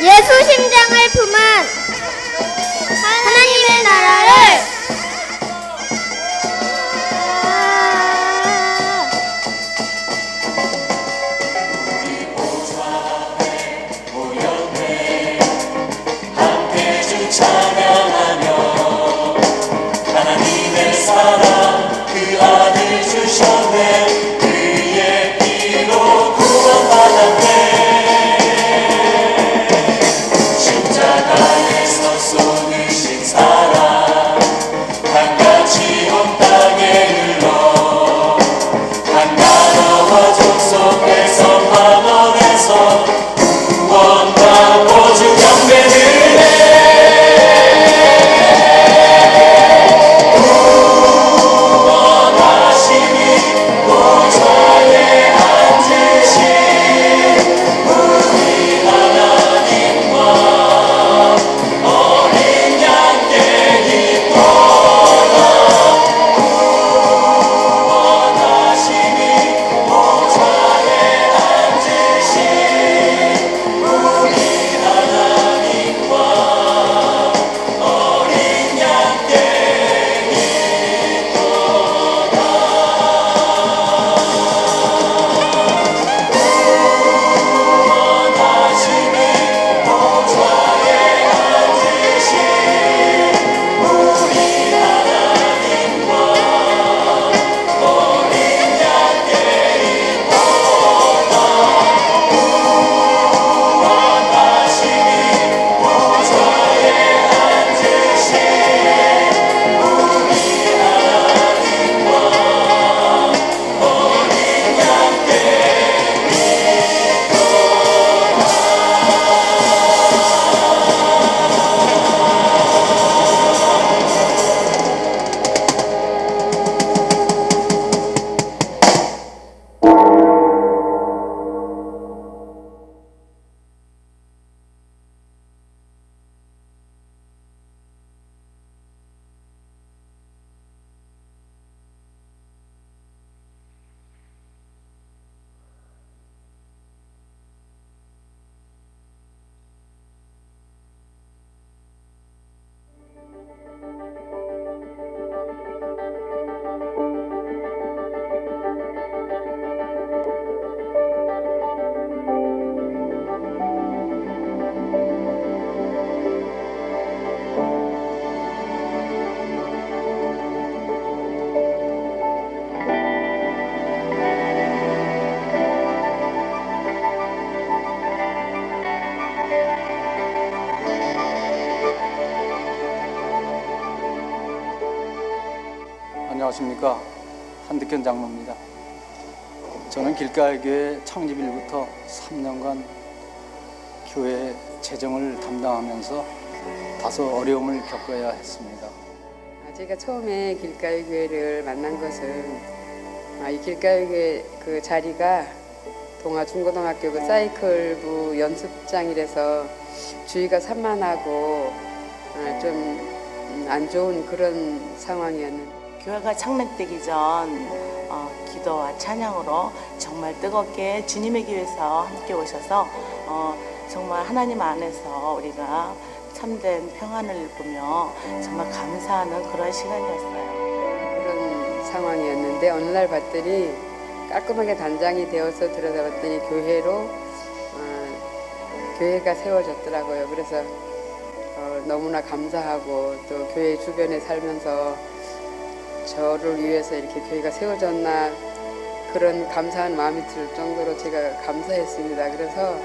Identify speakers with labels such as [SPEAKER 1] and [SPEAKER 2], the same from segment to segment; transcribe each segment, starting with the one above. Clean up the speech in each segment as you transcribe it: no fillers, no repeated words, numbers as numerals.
[SPEAKER 1] 예수 심장을 품은 하나님의 나라를
[SPEAKER 2] 안녕하십니까. 한득현 장로입니다. 저는 길가의교회 창립 일부터 3년간 교회 재정을 담당하면서 다소 어려움을 겪어야 했습니다.
[SPEAKER 3] 제가 처음에 길가의 교회를 만난 것은 이 길가의 교회 그 자리가 동아 중고등학교 그 사이클부 연습장이라서 주위가 산만하고 좀 안 좋은 그런 상황이었는데,
[SPEAKER 4] 교회가 창립되기 전 기도와 찬양으로 정말 뜨겁게 주님의 교회에서 함께 오셔서 정말 하나님 안에서 우리가 참된 평안을 보며 정말 감사하는 그런 시간이었어요.
[SPEAKER 3] 그런 상황이었는데 어느 날 봤더니 깔끔하게 단장이 되어서 들여다봤더니 교회가 세워졌더라고요. 그래서 너무나 감사하고, 또 교회 주변에 살면서 저를 위해서 이렇게 교회가 세워졌나 그런 감사한 마음이 들 정도로 제가 감사했습니다. 그래서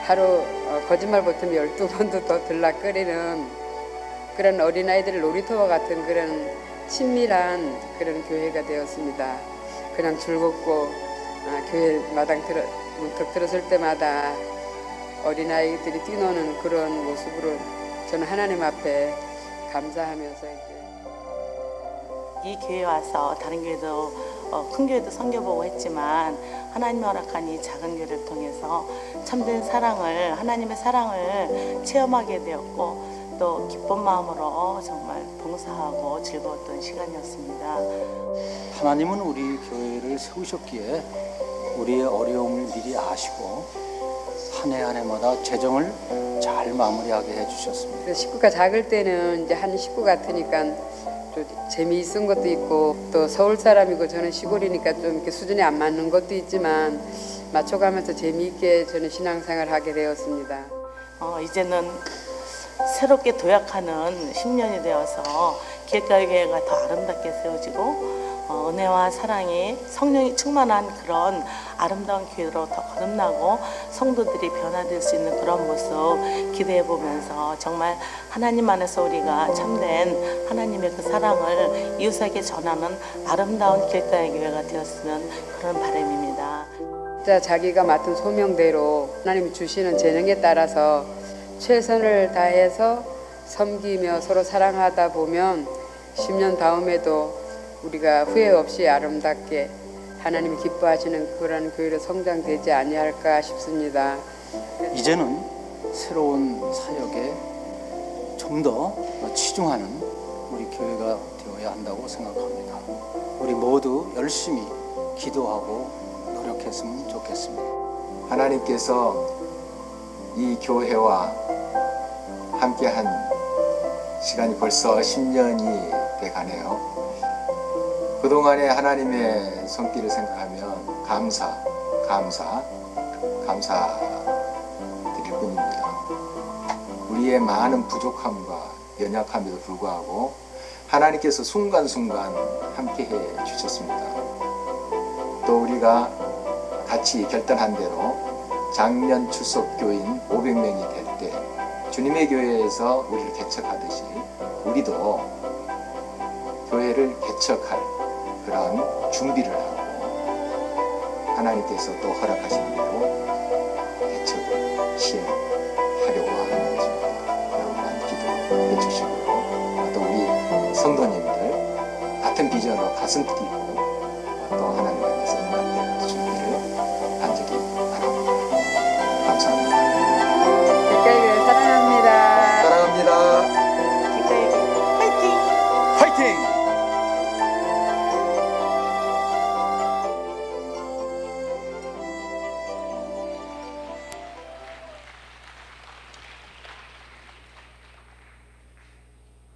[SPEAKER 3] 하루 거짓말 못하면 12번도 더 들락거리는 그런 어린아이들 놀이터와 같은 그런 친밀한 그런 교회가 되었습니다. 그냥 즐겁고 교회 마당 문턱 들었을 때마다 어린아이들이 뛰노는 그런 모습으로 저는 하나님 앞에 감사하면서
[SPEAKER 4] 이 교회에 와서 다른 교회도 큰 교회도 섬겨보고 했지만 하나님이 허락한 이 작은 교회를 통해서 참된 사랑을, 하나님의 사랑을 체험하게 되었고, 또 기쁜 마음으로 정말 봉사하고 즐거웠던 시간이었습니다.
[SPEAKER 2] 하나님은 우리 교회를 세우셨기에 우리의 어려움을 미리 아시고 한 해 한 해마다 재정을 잘 마무리하게 해주셨습니다.
[SPEAKER 3] 그 식구가 작을 때는 이제 한 식구 같으니까 또 재미있은 것도 있고 또 서울 사람이고 저는 시골이니까 좀 이렇게 수준이 안 맞는 것도 있지만 맞춰가면서 재미있게 저는 신앙생활을 하게 되었습니다.
[SPEAKER 4] 이제는 새롭게 도약하는 10년이 되어서 길가의 교회가 더 아름답게 세워지고 은혜와 사랑이 성령이 충만한 그런 아름다운 교회로 더 거듭나고 성도들이 변화될 수 있는 그런 모습 기대해 보면서 정말 하나님 안에서 우리가 참된 하나님의 그 사랑을 이웃에게 전하는 아름다운 길가의 교회가 되었으면 그런 바람입니다.
[SPEAKER 3] 진짜 자기가 맡은 소명대로 하나님이 주시는 재능에 따라서 최선을 다해서 섬기며 서로 사랑하다 보면 10년 다음에도 우리가 후회 없이 아름답게 하나님이 기뻐하시는 그런 교회로 성장되지 아니할까 싶습니다.
[SPEAKER 2] 이제는 새로운 사역에 좀 더 치중하는 우리 교회가 되어야 한다고 생각합니다. 우리 모두 열심히 기도하고 노력했으면 좋겠습니다.
[SPEAKER 5] 하나님께서 이 교회와 함께한 시간이 벌써 10년이 돼가네요. 그동안의 하나님의 손길을 생각하면 감사드릴 뿐입니다. 우리의 많은 부족함과 연약함에도 불구하고 하나님께서 순간순간 함께해 주셨습니다. 또 우리가 같이 결단한 대로 작년 출석교인 500명이 될 때 주님의 교회에서 우리를 개척하듯이 우리도 교회를 개척할 그런 준비를 하고 하나님께서 또 허락하신 대로 개척을 시행하려고 하는 것입니다. 여러분 기도해 주시고요. 또 우리 성도님들 같은 비전으로 가슴 뛰고 또 하나님 안에서 응답될 준비를 간절히 바랍니다. 감사합니다.
[SPEAKER 3] 길가의 사랑합니다.
[SPEAKER 5] 사랑합니다.
[SPEAKER 4] 길가의 교회 화이팅!
[SPEAKER 5] 화이팅!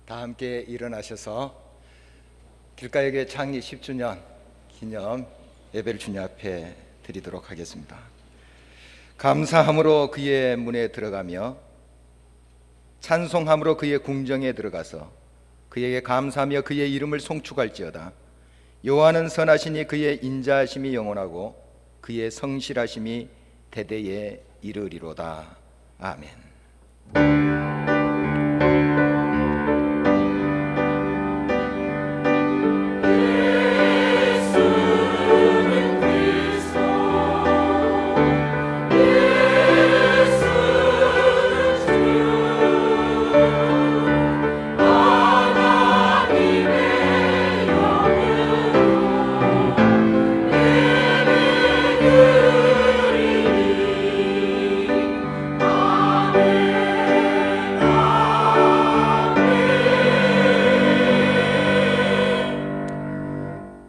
[SPEAKER 6] 다 함께 일어나셔서 길가의 교회 창립 10주년 기념 예배를 주님 앞에 드리도록 하겠습니다. 감사함으로 그의 문에 들어가며 찬송함으로 그의 궁정에 들어가서 그에게 감사하며 그의 이름을 송축할지어다. 여호와는 선하시니 그의 인자하심이 영원하고 그의 성실하심이 대대에 이르리로다. 아멘.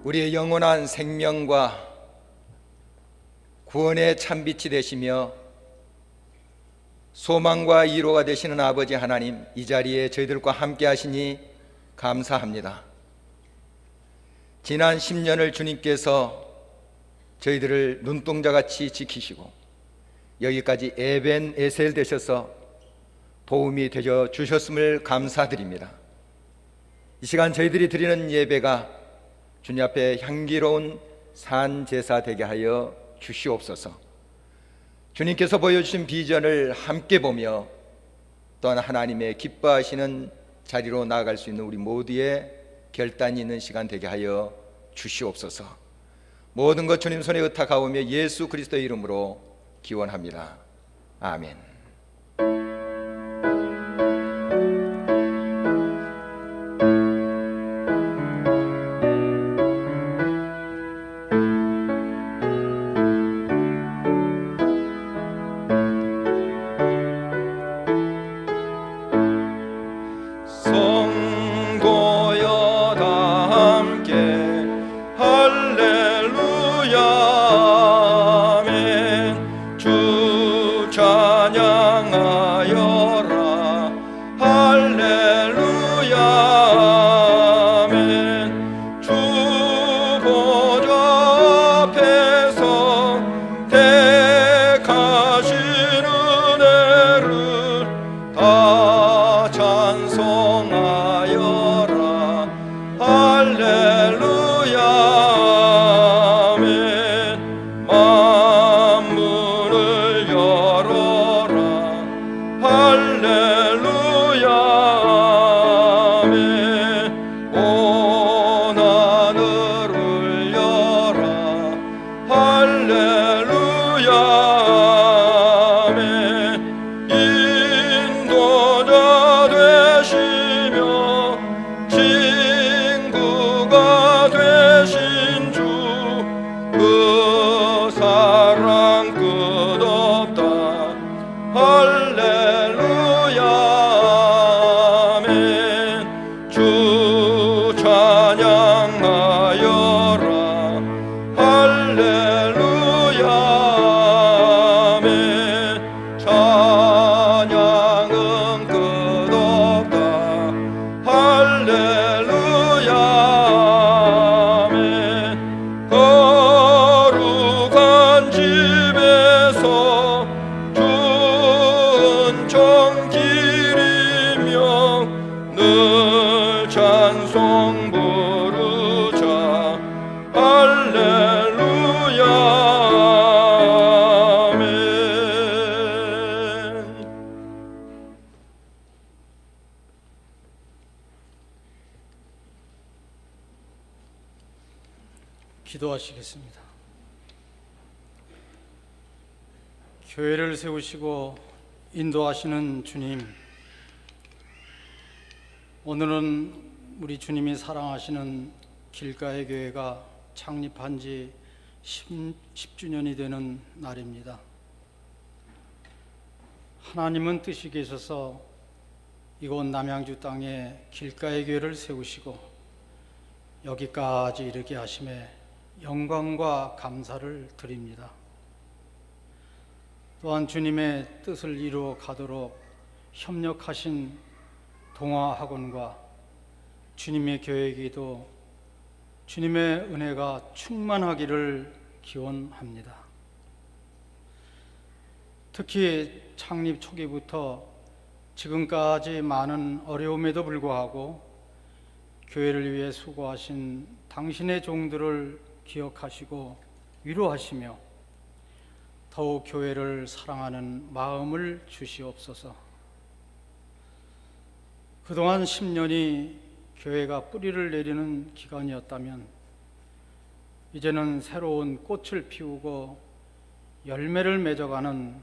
[SPEAKER 6] 우리의 영원한 생명과 구원의 참빛이 되시며 소망과 위로가 되시는 아버지 하나님, 이 자리에 저희들과 함께 하시니 감사합니다. 지난 10년을 주님께서 저희들을 눈동자같이 지키시고 여기까지 에벤에셀 되셔서 도움이 되어 주셨음을 감사드립니다. 이 시간 저희들이 드리는 예배가 주님 앞에 향기로운 산제사 되게 하여 주시옵소서. 주님께서 보여주신 비전을 함께 보며 또한 하나님의 기뻐하시는 자리로 나아갈 수 있는 우리 모두의 결단이 있는 시간 되게 하여 주시옵소서. 모든 것 주님 손에 의탁하오며 예수 그리스도의 이름으로 기원합니다. 아멘.
[SPEAKER 7] 성도여 다 함께 할렐루야
[SPEAKER 6] 찬양하여라. 할렐루야 아멘. 주 보좌 앞에서 택하신 은혜를 다 찬송하여라. 할렐루야 아멘. 만문을 열어라. 할렐루야 아멘. 온 하늘을 열라. 할렐루야 아멘. 인도자 되시며 친구가 되신 주, 그 사랑 끝없다. 할렐루야 아멘. 주 찬양하여라. 할렐루야 아멘. 찬양은 끝없다. 할렐루야 아멘. 거룩한 집에서 주 은총 기리며 늘 찬송 부르자. 할렐루야 아멘.
[SPEAKER 7] 기도하시겠습니다. 교회를 세우시고 인도하시는 주님, 오늘은 우리 주님이 사랑하시는 길가의 교회가 창립한 지 10주년이 되는 날입니다. 하나님은 뜻이 계셔서 이곳 남양주 땅에 길가의 교회를 세우시고 여기까지 이르게 하심에 영광과 감사를 드립니다. 또한 주님의 뜻을 이루어 가도록 협력하신 동화학원과 주님의 교회에게도 주님의 은혜가 충만하기를 기원합니다. 특히 창립 초기부터 지금까지 많은 어려움에도 불구하고 교회를 위해 수고하신 당신의 종들을 기억하시고 위로하시며 더욱 교회를 사랑하는 마음을 주시옵소서. 그동안 10년이 교회가 뿌리를 내리는 기간이었다면 이제는 새로운 꽃을 피우고 열매를 맺어가는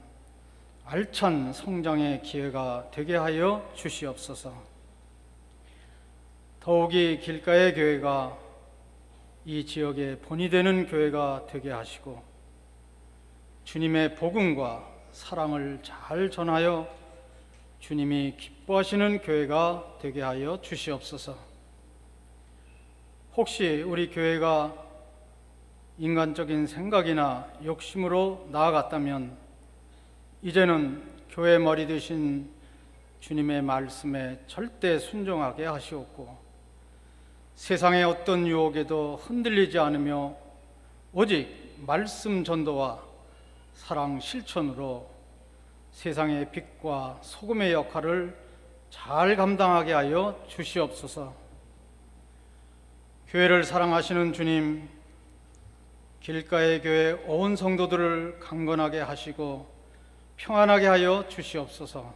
[SPEAKER 7] 알찬 성장의 기회가 되게 하여 주시옵소서. 더욱이 길가의 교회가 이 지역의 본이 되는 교회가 되게 하시고 주님의 복음과 사랑을 잘 전하여 주님이 기뻐하시는 교회가 되게 하여 주시옵소서. 혹시 우리 교회가 인간적인 생각이나 욕심으로 나아갔다면 이제는 교회 머리 되신 주님의 말씀에 절대 순종하게 하시옵고 세상의 어떤 유혹에도 흔들리지 않으며 오직 말씀 전도와 사랑 실천으로 세상의 빛과 소금의 역할을 잘 감당하게 하여 주시옵소서. 교회를 사랑하시는 주님, 길가의 교회 온 성도들을 강건하게 하시고 평안하게 하여 주시옵소서.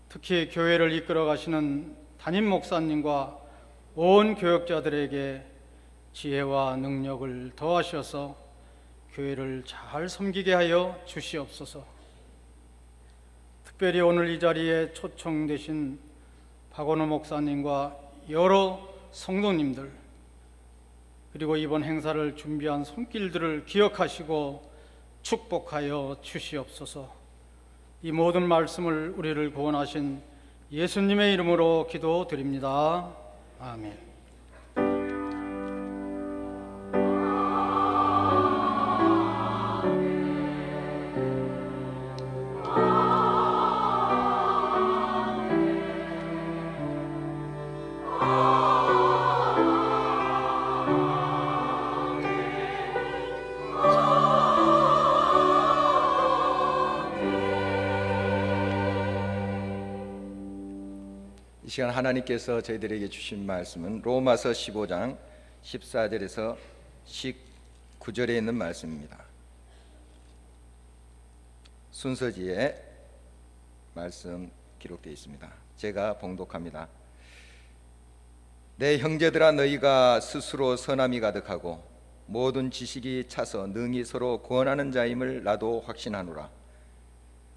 [SPEAKER 7] 특히 교회를 이끌어 가시는 담임 목사님과 온 교역자들에게 지혜와 능력을 더하셔서 교회를 잘 섬기게 하여 주시옵소서. 특별히 오늘 이 자리에 초청되신 박원호 목사님과 여러 성도님들, 그리고 이번 행사를 준비한 손길들을 기억하시고 축복하여 주시옵소서. 이 모든 말씀을 우리를 구원하신 예수님의 이름으로 기도드립니다. 아멘.
[SPEAKER 6] 이 시간 하나님께서 저희들에게 주신 말씀은 로마서 15장 14절에서 19절에 있는 말씀입니다. 순서지에 말씀 기록되어 있습니다. 제가 봉독합니다. 내 형제들아, 너희가 스스로 선함이 가득하고 모든 지식이 차서 능히 서로 구원하는 자임을 나도 확신하노라.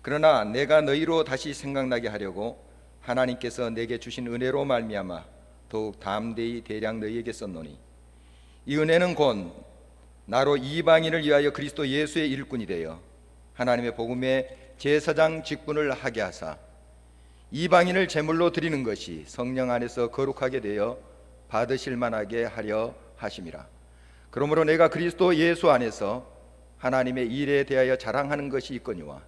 [SPEAKER 6] 그러나 내가 너희로 다시 생각나게 하려고 하나님께서 내게 주신 은혜로 말미암아 더욱 담대히 대량 너희에게 썼노니, 이 은혜는 곧 나로 이방인을 위하여 그리스도 예수의 일꾼이 되어 하나님의 복음의 제사장 직분을 하게 하사 이방인을 제물로 드리는 것이 성령 안에서 거룩하게 되어 받으실 만하게 하려 하심이라. 그러므로 내가 그리스도 예수 안에서 하나님의 일에 대하여 자랑하는 것이 있거니와,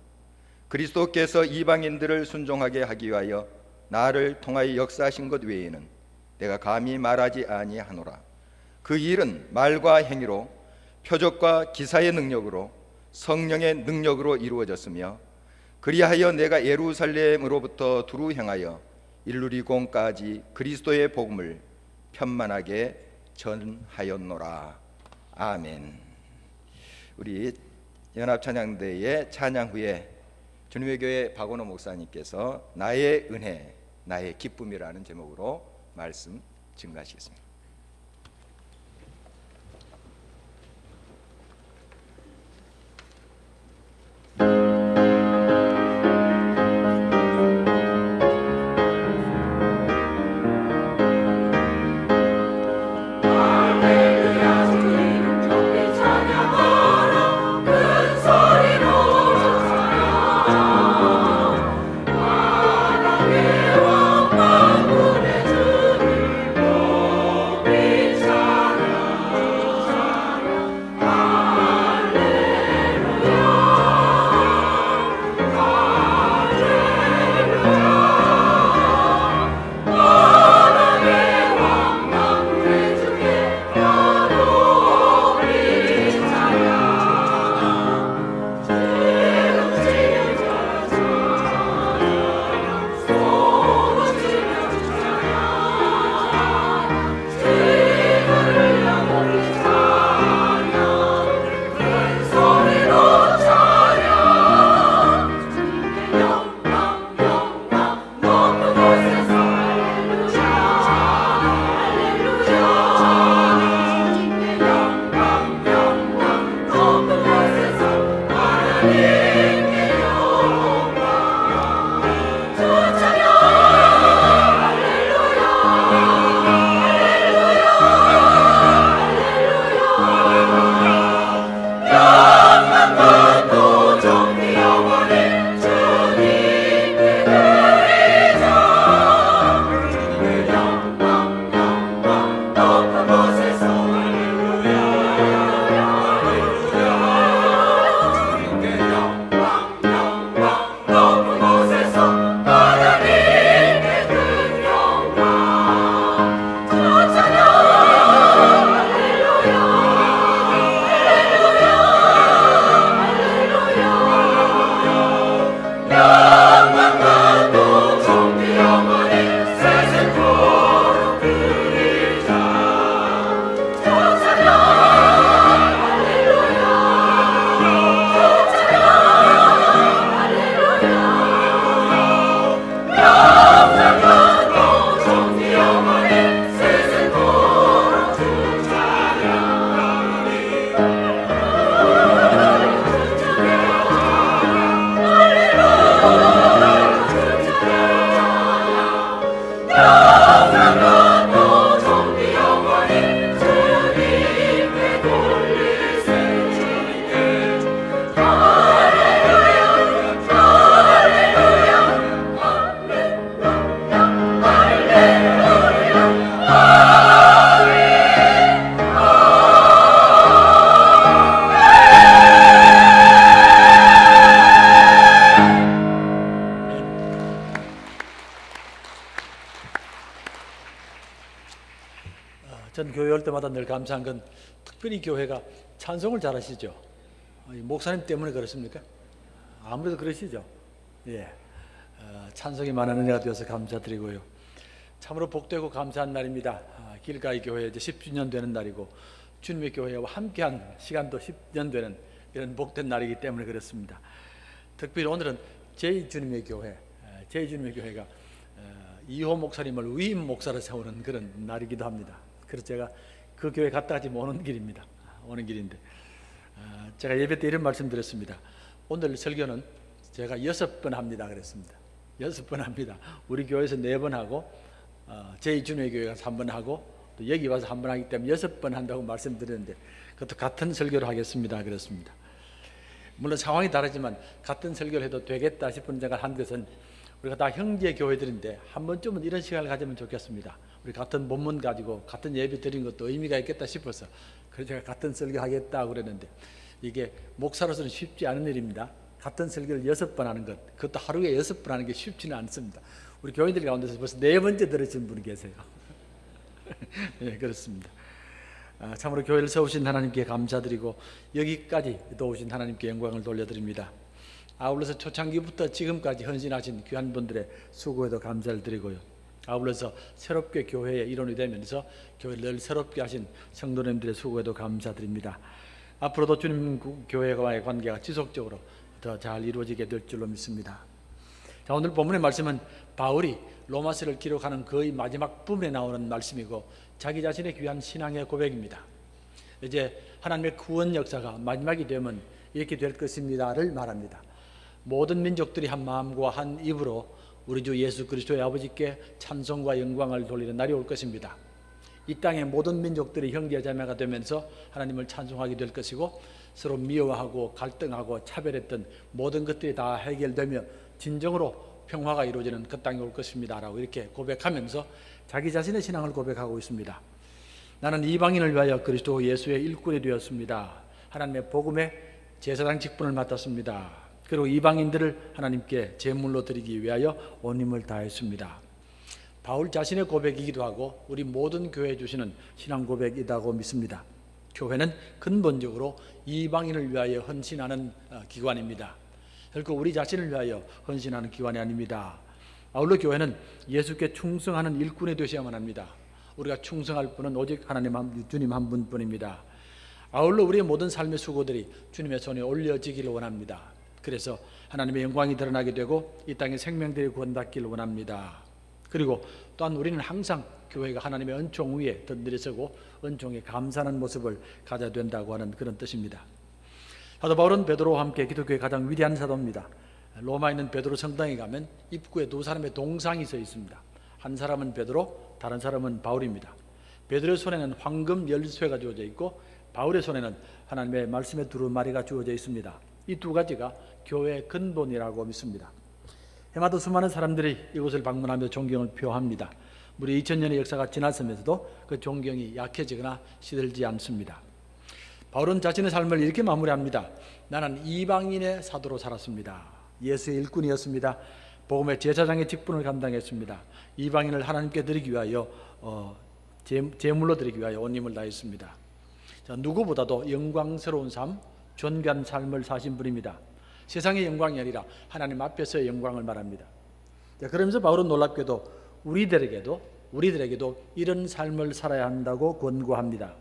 [SPEAKER 6] 그리스도께서 이방인들을 순종하게 하기 위하여 나를 통하여 역사하신 것 외에는 내가 감히 말하지 아니하노라. 그 일은 말과 행위로, 표적과 기사의 능력으로, 성령의 능력으로 이루어졌으며, 그리하여 내가 예루살렘으로부터 두루 행하여 일루리공까지 그리스도의 복음을 편만하게 전하였노라. 아멘. 우리 연합찬양대의 찬양 후에 주님의 교회 박원호 목사님께서 나의 은혜, 나의 기쁨이라는 제목으로 말씀 증가하시겠습니다.
[SPEAKER 8] 전 교회 올 때마다 늘 감사한 건 특별히 교회가 찬송을 잘하시죠. 목사님 때문에 그렇습니까? 아무래도 그러시죠. 예, 찬송이 많은 은혜가 되어서 감사드리고요. 참으로 복되고 감사한 날입니다. 길가의 교회 이제 10주년 되는 날이고 주님의 교회와 함께한 시간도 10년 되는 이런 복된 날이기 때문에 그렇습니다. 특별히 오늘은 제2주님의 교회, 제2주님의 교회가 2호 목사님을 위임 목사로 세우는 그런 날이기도 합니다. 그래서 제가 그 교회 갔다 지금 오는 길입니다. 오는 길인데 제가 예배 때 이런 말씀 드렸습니다. 오늘 설교는 제가 6번 합니다 그랬습니다. 6번 합니다. 우리 교회에서 4번 하고 제2주님의 교회가 3번 하고 또 여기 와서 1번 하기 때문에 6번 한다고 말씀드렸는데 그것도 같은 설교를 하겠습니다 그랬습니다. 물론 상황이 다르지만 같은 설교를 해도 되겠다 싶은 생각을 한 것은 우리가 다 형제 교회들인데 한 번쯤은 이런 시간을 가지면 좋겠습니다. 우리 같은 본문 가지고 같은 예배 드린 것도 의미가 있겠다 싶어서 그래서 제가 같은 설교 하겠다고 그랬는데 이게 목사로서는 쉽지 않은 일입니다. 같은 설교를 6번 하는 것, 그것도 하루에 6번 하는 게 쉽지는 않습니다. 우리 교인들 가운데서 벌써 4번째 들으신 분이 계세요. 네, 그렇습니다. 참으로 교회를 세우신 하나님께 감사드리고 여기까지 도우신 하나님께 영광을 돌려드립니다. 아울러서 초창기부터 지금까지 헌신하신 귀한 분들의 수고에도 감사를 드리고요. 아울러서 새롭게 교회의 일원이 되면서 교회를 늘 새롭게 하신 성도님들의 수고에도 감사드립니다. 앞으로도 주님 교회와의 관계가 지속적으로 더 잘 이루어지게 될 줄로 믿습니다. 자, 오늘 본문의 말씀은 바울이 로마서를 기록하는 거의 마지막 부분에 나오는 말씀이고 자기 자신의 귀한 신앙의 고백입니다. 이제 하나님의 구원 역사가 마지막이 되면 이렇게 될 것입니다를 말합니다. 모든 민족들이 한 마음과 한 입으로 우리 주 예수 그리스도의 아버지께 찬송과 영광을 돌리는 날이 올 것입니다. 이 땅의 모든 민족들이 형제자매가 되면서 하나님을 찬송하게 될 것이고 서로 미워하고 갈등하고 차별했던 모든 것들이 다 해결되며 진정으로 평화가 이루어지는 그 땅이 올 것입니다 라고 이렇게 고백하면서 자기 자신의 신앙을 고백하고 있습니다. 나는 이방인을 위하여 그리스도 예수의 일꾼이 되었습니다. 하나님의 복음의 제사장 직분을 맡았습니다. 그리고 이방인들을 하나님께 제물로 드리기 위하여 온 힘을 다했습니다. 바울 자신의 고백이기도 하고 우리 모든 교회에 주시는 신앙 고백이라고 믿습니다. 교회는 근본적으로 이방인을 위하여 헌신하는 기관입니다. 결코 우리 자신을 위하여 헌신하는 기관이 아닙니다. 아울러 교회는 예수께 충성하는 일꾼이 되셔야만 합니다. 우리가 충성할 분은 오직 하나님 주님 한 분뿐입니다. 아울러 우리의 모든 삶의 수고들이 주님의 손에 올려지기를 원합니다. 그래서 하나님의 영광이 드러나게 되고 이 땅의 생명들이 구원받기를 원합니다. 그리고 또한 우리는 항상 교회가 하나님의 은총 위에 든들이서고 은총에 감사하는 모습을 가져야 된다고 하는 그런 뜻입니다. 사도 바울은 베드로와 함께 기독교의 가장 위대한 사도입니다. 로마에 있는 베드로 성당에 가면 입구에 2사람의 동상이 서 있습니다. 한 사람은 베드로, 다른 사람은 바울입니다. 베드로의 손에는 황금 열쇠가 주어져 있고 바울의 손에는 하나님의 말씀의 두루마리가 주어져 있습니다. 이 두 가지가 교회의 근본이라고 믿습니다. 해마다 수많은 사람들이 이곳을 방문하며 존경을 표합니다. 무려 2000년의 역사가 지났으면서도 그 존경이 약해지거나 시들지 않습니다. 바울은 자신의 삶을 이렇게 마무리합니다. 나는 이방인의 사도로 살았습니다. 예수의 일꾼이었습니다. 복음의 제사장의 직분을 감당했습니다. 이방인을 하나님께 드리기 위하여 제물로 드리기 위하여 온 힘을 다했습니다. 자, 누구보다도 영광스러운 삶, 존귀한 삶을 사신 분입니다. 세상의 영광이 아니라 하나님 앞에서의 영광을 말합니다. 자, 그러면서 바울은 놀랍게도 우리들에게도 이런 삶을 살아야 한다고 권고합니다.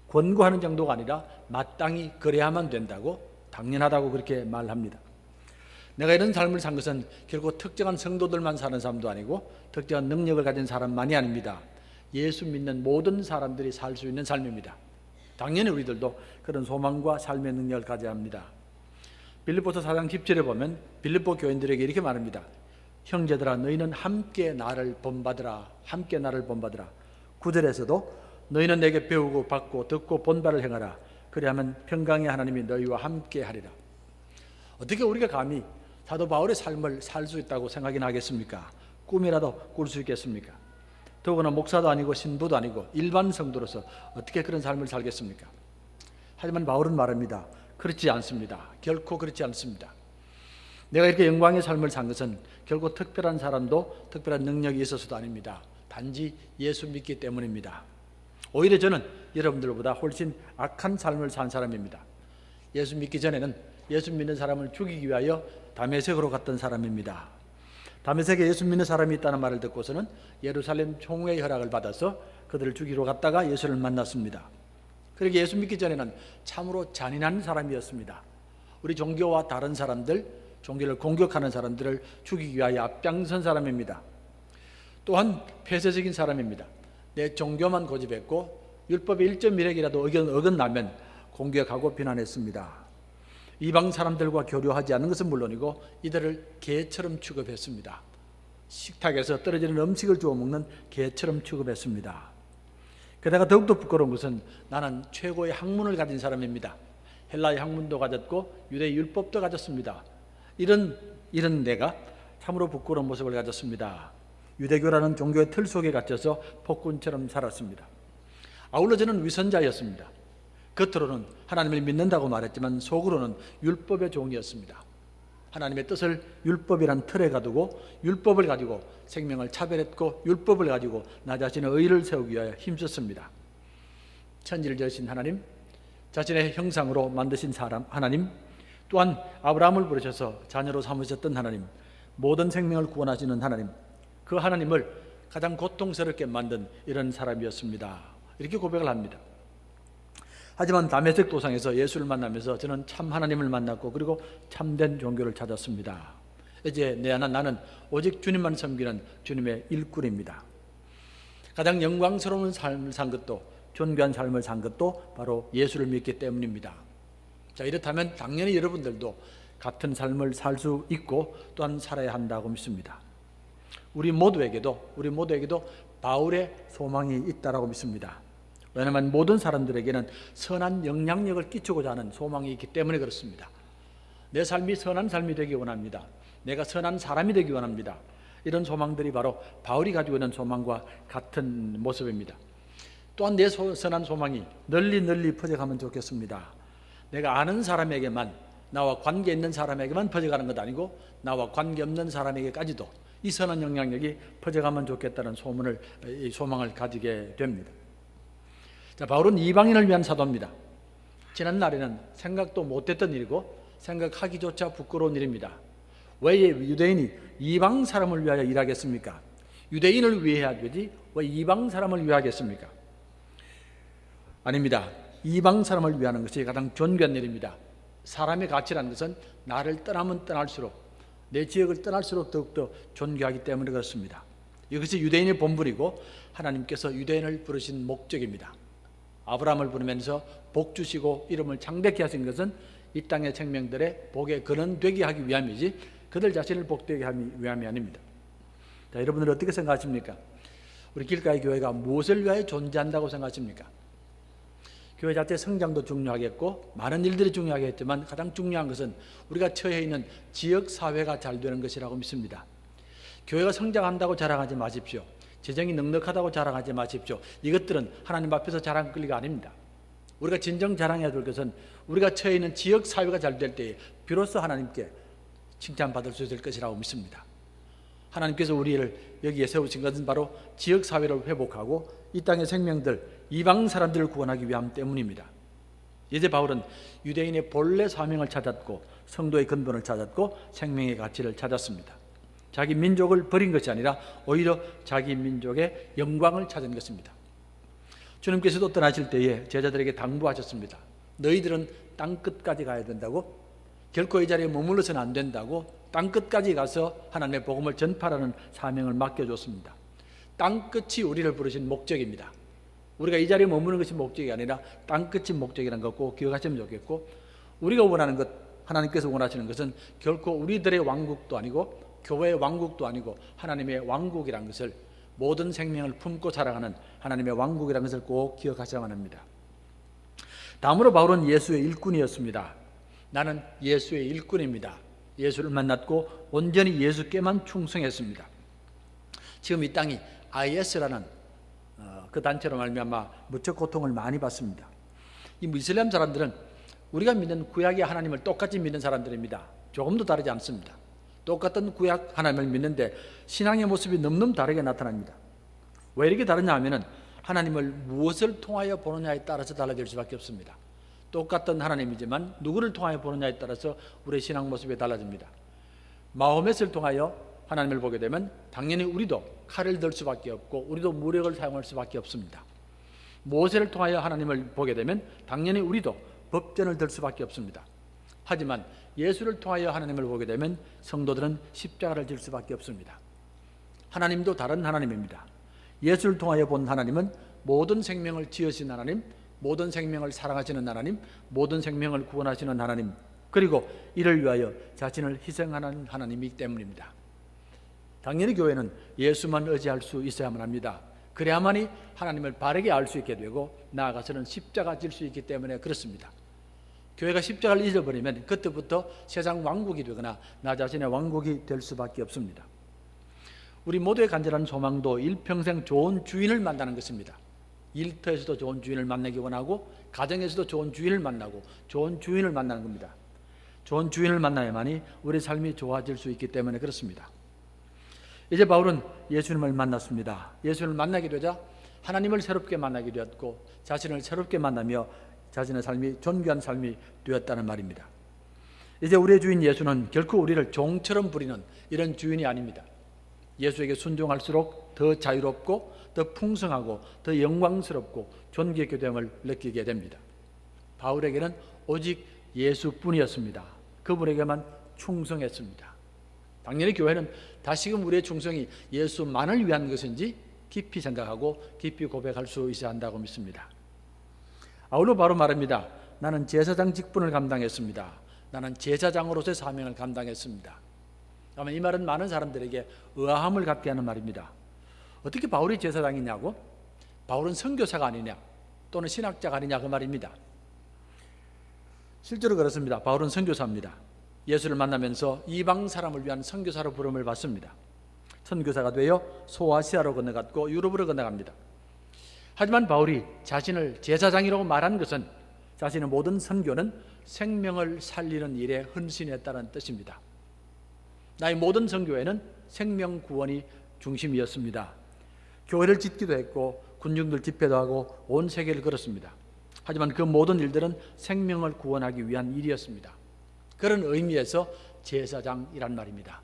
[SPEAKER 8] 권고하는 정도가 아니라 마땅히 그래야만 된다고, 당연하다고 그렇게 말합니다. 내가 이런 삶을 산 것은 결국 특정한 성도들만 사는 삶도 아니고 특정한 능력을 가진 사람만이 아닙니다. 예수 믿는 모든 사람들이 살 수 있는 삶입니다. 당연히 우리들도 그런 소망과 삶의 능력을 가져야 합니다. 빌립보서 4장 10절에 보면 빌립보 교인들에게 이렇게 말합니다. 형제들아 너희는 함께 나를 본받으라. 함께 나를 본받으라. 9절에서도 너희는 내게 배우고 받고 듣고 본바를 행하라. 그리하면 평강의 하나님이 너희와 함께 하리라. 어떻게 우리가 감히 사도 바울의 삶을 살 수 있다고 생각이나 하겠습니까? 꿈이라도 꿀 수 있겠습니까? 더구나 목사도 아니고 신부도 아니고 일반 성도로서 어떻게 그런 삶을 살겠습니까? 하지만 바울은 말합니다. 그렇지 않습니다. 결코 그렇지 않습니다. 내가 이렇게 영광의 삶을 산 것은 결코 특별한 사람도 특별한 능력이 있어서도 아닙니다. 단지 예수 믿기 때문입니다. 오히려 저는 여러분들보다 훨씬 악한 삶을 산 사람입니다. 예수 믿기 전에는 예수 믿는 사람을 죽이기 위하여 다메섹으로 갔던 사람입니다. 다메섹에 예수 믿는 사람이 있다는 말을 듣고서는 예루살렘 총회의 허락을 받아서 그들을 죽이러 갔다가 예수를 만났습니다. 그러게 예수 믿기 전에는 참으로 잔인한 사람이었습니다. 우리 종교와 다른 사람들, 종교를 공격하는 사람들을 죽이기 위하여 앞장선 사람입니다. 또한 폐쇄적인 사람입니다. 내 종교만 고집했고 율법의 1.1핵이라도 어긋나면 공격하고 비난했습니다. 이방 사람들과 교류하지 않는 것은 물론이고 이들을 개처럼 취급했습니다. 식탁에서 떨어지는 음식을 주워 먹는 개처럼 취급했습니다. 게다가 더욱더 부끄러운 것은 나는 최고의 학문을 가진 사람입니다. 헬라의 학문도 가졌고 유대 율법도 가졌습니다. 이런 내가 참으로 부끄러운 모습을 가졌습니다. 유대교라는 종교의 틀 속에 갇혀서 폭군처럼 살았습니다. 아울러 저는 위선자였습니다. 겉으로는 하나님을 믿는다고 말했지만 속으로는 율법의 종이었습니다. 하나님의 뜻을 율법이란 틀에 가두고 율법을 가지고 생명을 차별했고 율법을 가지고 나 자신의 의를 세우기 위하여 힘썼습니다. 천지를 지으신 하나님, 자신의 형상으로 만드신 사람 하나님, 또한 아브라함을 부르셔서 자녀로 삼으셨던 하나님, 모든 생명을 구원하시는 하나님, 그 하나님을 가장 고통스럽게 만든 이런 사람이었습니다. 이렇게 고백을 합니다. 하지만 다메섹 도상에서 예수를 만나면서 저는 참 하나님을 만났고 그리고 참된 종교를 찾았습니다. 이제 나는 오직 주님만 섬기는 주님의 일꾼입니다. 가장 영광스러운 삶을 산 것도, 존귀한 삶을 산 것도 바로 예수를 믿기 때문입니다. 자, 이렇다면 당연히 여러분들도 같은 삶을 살 수 있고 또한 살아야 한다고 믿습니다. 우리 모두에게도 바울의 소망이 있다라고 믿습니다. 왜냐하면 모든 사람들에게는 선한 영향력을 끼치고자 하는 소망이 있기 때문에 그렇습니다. 내 삶이 선한 삶이 되기 원합니다. 내가 선한 사람이 되기 원합니다. 이런 소망들이 바로 바울이 가지고 있는 소망과 같은 모습입니다. 또한 내 선한 소망이 널리 퍼져가면 좋겠습니다. 내가 아는 사람에게만, 나와 관계 있는 사람에게만 퍼져가는 것 아니고 나와 관계 없는 사람에게까지도 이 선한 영향력이 퍼져가면 좋겠다는 소망을 가지게 됩니다. 자, 바울은 이방인을 위한 사도입니다. 지난 날에는 생각도 못했던 일이고 생각하기조차 부끄러운 일입니다. 왜 유대인이 이방 사람을 위하여 일하겠습니까? 유대인을 위해야 되지 왜 이방 사람을 위하겠습니까? 아닙니다. 이방 사람을 위하는 것이 가장 존귀한 일입니다. 사람의 가치라는 것은 나를 떠나면 떠날수록, 내 지역을 떠날수록 더욱더 존귀하기 때문에 그렇습니다. 이것이 유대인의 본분이고 하나님께서 유대인을 부르신 목적입니다. 아브라함을 부르면서 복 주시고 이름을 창대케 하신 것은 이 땅의 생명들의 복의 근원 되게 하기 위함이지 그들 자신을 복되게 하기 위함이 아닙니다. 자, 여러분들 어떻게 생각하십니까? 우리 길가의 교회가 무엇을 위하여 존재한다고 생각하십니까? 교회 자체 성장도 중요하겠고 많은 일들이 중요하겠지만 가장 중요한 것은 우리가 처해 있는 지역사회가 잘 되는 것이라고 믿습니다. 교회가 성장한다고 자랑하지 마십시오. 재정이 넉넉하다고 자랑하지 마십시오. 이것들은 하나님 앞에서 자랑할 권리가 아닙니다. 우리가 진정 자랑해야 될 것은 우리가 처해 있는 지역사회가 잘 될 때에 비로소 하나님께 칭찬받을 수 있을 것이라고 믿습니다. 하나님께서 우리를 여기에 세우신 것은 바로 지역사회를 회복하고 이 땅의 생명들, 이방 사람들을 구원하기 위함 때문입니다. 이제 바울은 유대인의 본래 사명을 찾았고 성도의 근본을 찾았고 생명의 가치를 찾았습니다. 자기 민족을 버린 것이 아니라 오히려 자기 민족의 영광을 찾은 것입니다. 주님께서도 떠나실 때에 제자들에게 당부하셨습니다. 너희들은 땅끝까지 가야 된다고, 결코 이 자리에 머물러서는 안 된다고 땅끝까지 가서 하나님의 복음을 전파하는 사명을 맡겨줬습니다. 땅끝이 우리를 부르신 목적입니다. 우리가 이 자리에 머무는 것이 목적이 아니라 땅끝이 목적이라는 것 꼭 기억하시면 좋겠고, 우리가 원하는 것, 하나님께서 원하시는 것은 결코 우리들의 왕국도 아니고 교회의 왕국도 아니고 하나님의 왕국이라는 것을, 모든 생명을 품고 살아가는 하나님의 왕국이라는 것을 꼭 기억하셔야만 합니다. 다음으로 바울은 예수의 일꾼이었습니다. 나는 예수의 일꾼입니다. 예수를 만났고 온전히 예수께만 충성했습니다. 지금 이 땅이 IS라는 그 단체로 말미암아 무척 고통을 많이 받습니다. 이 이슬람 사람들은 우리가 믿는 구약의 하나님을 똑같이 믿는 사람들입니다. 조금도 다르지 않습니다. 똑같은 구약 하나님을 믿는데 신앙의 모습이 너무너무 다르게 나타납니다. 왜 이렇게 다르냐 하면은 하나님을 무엇을 통하여 보느냐에 따라서 달라질 수밖에 없습니다. 똑같은 하나님이지만 누구를 통하여 보느냐에 따라서 우리의 신앙 모습이 달라집니다. 마호멧을 통하여 하나님을 보게 되면 당연히 우리도 칼을 들 수밖에 없고 우리도 무력을 사용할 수밖에 없습니다. 모세를 통하여 하나님을 보게 되면 당연히 우리도 법전을 들 수밖에 없습니다. 하지만 예수를 통하여 하나님을 보게 되면 성도들은 십자가를 질 수밖에 없습니다. 하나님도 다른 하나님입니다. 예수를 통하여 본 하나님은 모든 생명을 지으신 하나님, 모든 생명을 사랑하시는 하나님, 모든 생명을 구원하시는 하나님, 그리고 이를 위하여 자신을 희생하는 하나님이기 때문입니다. 당연히 교회는 예수만 의지할 수 있어야만 합니다. 그래야만이 하나님을 바르게 알 수 있게 되고 나아가서는 십자가 질 수 있기 때문에 그렇습니다. 교회가 십자가를 잊어버리면 그때부터 세상 왕국이 되거나 나 자신의 왕국이 될 수밖에 없습니다. 우리 모두의 간절한 소망도 일평생 좋은 주인을 만나는 것입니다. 일터에서도 좋은 주인을 만나기 원하고 가정에서도 좋은 주인을 만나고 좋은 주인을 만나는 겁니다. 좋은 주인을 만나야만이 우리 삶이 좋아질 수 있기 때문에 그렇습니다. 이제 바울은 예수님을 만났습니다. 예수님을 만나게 되자 하나님을 새롭게 만나게 되었고 자신을 새롭게 만나며 자신의 삶이 존귀한 삶이 되었다는 말입니다. 이제 우리의 주인 예수는 결코 우리를 종처럼 부리는 이런 주인이 아닙니다. 예수에게 순종할수록 더 자유롭고 더 풍성하고 더 영광스럽고 존귀 있게 됨을 느끼게 됩니다. 바울에게는 오직 예수뿐이었습니다. 그분에게만 충성했습니다. 당연히 교회는 다시금 우리의 충성이 예수만을 위한 것인지 깊이 생각하고 깊이 고백할 수 있어야 한다고 믿습니다. 아울러 바로 말합니다. 나는 제사장 직분을 감당했습니다. 나는 제사장으로서의 사명을 감당했습니다. 그러면 이 말은 많은 사람들에게 의아함을 갖게 하는 말입니다. 어떻게 바울이 제사장이냐고? 바울은 선교사가 아니냐 또는 신학자가 아니냐 그 말입니다. 실제로 그렇습니다. 바울은 선교사입니다. 예수를 만나면서 이방 사람을 위한 선교사로 부름을 받습니다. 선교사가 되어 소아시아로 건너갔고 유럽으로 건너갑니다. 하지만 바울이 자신을 제사장이라고 말한 것은 자신의 모든 선교는 생명을 살리는 일에 헌신했다는 뜻입니다. 나의 모든 선교에는 생명 구원이 중심이었습니다. 교회를 짓기도 했고 군중들 집회도 하고 온 세계를 걸었습니다. 하지만 그 모든 일들은 생명을 구원하기 위한 일이었습니다. 그런 의미에서 제사장이란 말입니다.